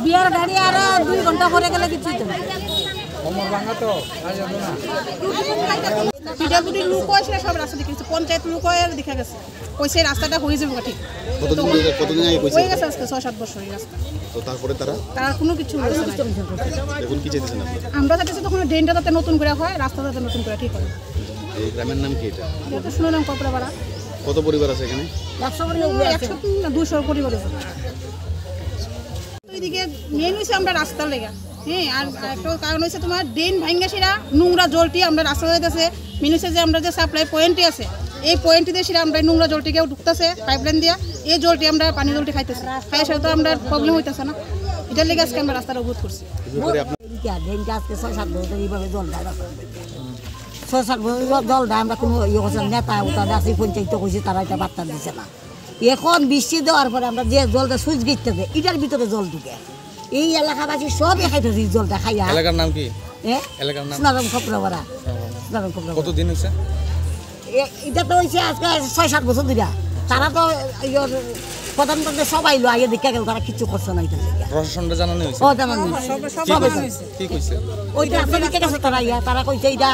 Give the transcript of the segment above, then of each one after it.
বিয়ার গাড়ি আর 2 ঘন্টা পরে গেলে কিছু পিডাব্লিউডি লোক আছে সব রাস্তা দেখেছে, পঞ্চায়েত লোক দেখা গেছে কইছে রাস্তাটা হয়ে যাবে ঠিক। কতদিন আগে কইছে? হয়ে গেছে আজকে 6-7 বছর এই রাস্তা। তো তারপরে তারা কোনো কিছু হচ্ছে না। এখন কি চাইতেছেন আপনারা? আমরা চাইতেছি তখন ড্রেনটা যাতে নতুন করে হয়, রাস্তা যাতে নতুন করে ঠিক হয়। এই গ্রামের নাম কি এটা? এটা শুনলাম কপড়াপাড়া। কত পরিবার আছে এখানে? 100-200 পরিবার আছে। ওইদিকে মেন হইছে আমরা রাস্তার লেগা, হ্যাঁ। আর একটা কারণ হচ্ছে তোমার ড্রেন ভাঙ্গা সেরা নোংরা জলটি আমরা রাস্তা যাইতেছে। মেন হচ্ছে যে আমরা যে সাপ্লাই পয়েন্টে আছে এই পয়েন্টে দিয়ে সেটা আমরা নোংরা জলটিকেও ঢুকতেছে পাইপলাইন দিয়া, এই জলটি আমরা পানি জলটি খাইতেছি, খাই সেটা তো আমরা প্রবলেম হইতেছে না। এটার লেগে আজকে আমরা রাস্তাটা অবরোধ করছি। ড্রেনটা আজকে 6-7 বছর এইভাবে জল দেয়, 6-7 বছর জল দেয়। আমরা কোনো ইয়ে করছি নেতা ওটা আছে পঞ্চায়েত কইছি, তারা এটা বার্তা দিচ্ছে না। এখন বৃষ্টি দেওয়ার পরে আমরা যে জলটা সুইচ গেটটা দেয় এটার ভিতরে জল ঢুকে, এই এলাকাবাসী সবই খাইতেছি জলটা খাইয়া। এলাকার নাম কি? এলাকার নাম সোনারম খপড়াপাড়া। কতদিন হয়েছে এটা? তো হয়েছে আজকে 6-7 বছর ধরে। তারা তো প্রধানমন্ত্রী সবাই লো আগে দেখা গেল, তারা কিছু করছে না। প্রশাসনটা জানানো হয়েছে? ও জানানো কি কইছে? ওইটা আপনার দিকে গেছে তারা তারা কইছে এটা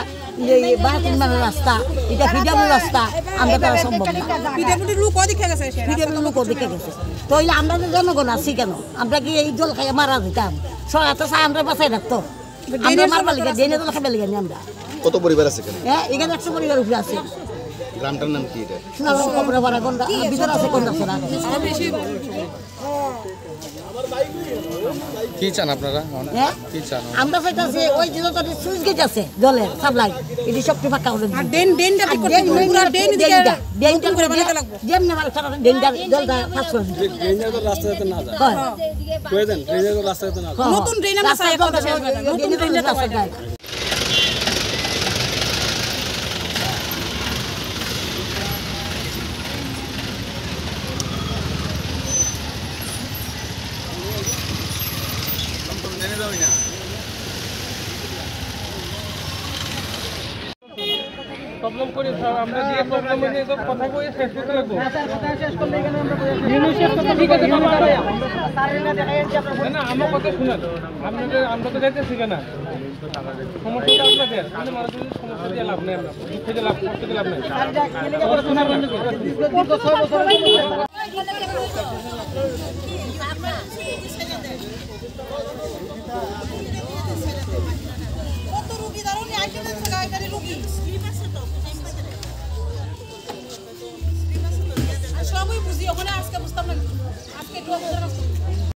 বাহাতিনমানের রাস্তা, এটা ফিডাবুল রাস্তা, আমরা তারা সম্ভব না। পিডাব্লিউডি লোক দেখে গেছে, ফিডাবুল লোক দেখে গেছে। তো আমরা তো জনগণ আছি কেন? আমরা কি এই জল খাইয়া মারা দিতাম? সরকার তো চাই আমরা বাঁচাই রাখতো, আমরা মারবার লিখে ডেনে জল খাবার লিখে আমরা। কত পরিবার আছে এখানে? হ্যাঁ, এখানে 100 পরিবার উপরে আছে। গ্রামটার নাম কি এটা? সোনারম খপড়াপাড়া। কোনটা ভিতরে আছে? কোনটা সোনা? কি চান আপনারা? কি চান? আমরা চাইতাছি ওই যে সুইচ গেট আছে জলের সাপ্লাই, এটি সবটি ফাঁকা করে দিন। আর ড্রেনটা ঠিক করতে হবে, পুরো ড্রেন দিকে ড্রেনটা করে বানাতে লাগবে। যেমন ভালো সারা ড্রেনটা জলটা পাস করে দিন। ড্রেনটা তো রাস্তা যেতে না যায়। হ্যাঁ, কই দেন ড্রেনটা তো রাস্তা যেতে না যায়। নতুন ড্রেন আমরা চাই, নতুন ড্রেনটা তো হয়। প্রবলেম করি আমরা যে প্রবলেম নিয়ে তো কথা কই শেষ করতে লাগবো। না আমার কথা শুনেন, আমরা তো যাইতেছি কেনা সমস্যাটা আপনাদের মানুষের সমস্যা দিয়ে লাভ নেই, আমরা দুঃখ দিয়ে লাভ করতে লাভ নেই। সবই বুঝি ওখানে আজকে বুঝতাম না, আজকে